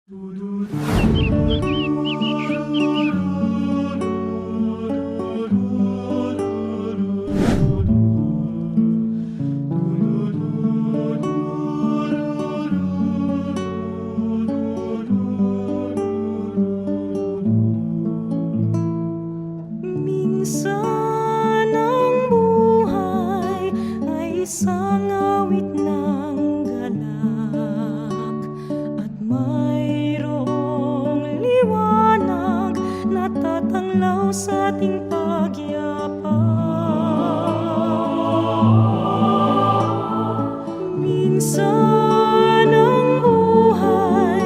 Minsan ang buhay ay isang awit ng galak at mayroong liwanag na tatanglaw sa ating pagyapak. Minsan ang buhay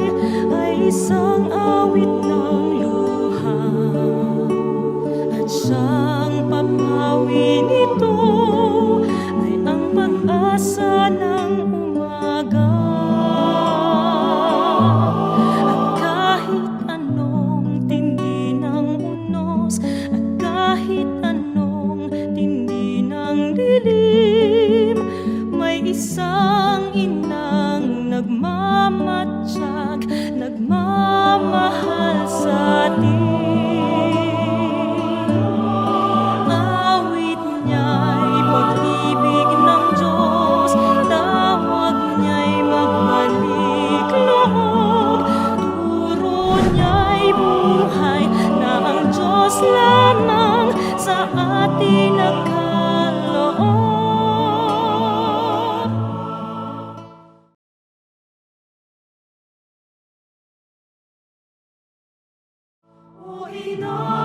ay isang awit ng luha at siyang papawi nito ay ang pag-asa ng umaga. At kahit anong tindi ng unos, at kahit anong tindi ng dilim, may isang inang nagmamatsyag, nagmamahal sa atin. Awit niya'y pag-ibig ng Diyos, tawag niya'y magbalik loob, turo niya'y buhay na ang Diyos lamang sa atin nagkaloob. O ina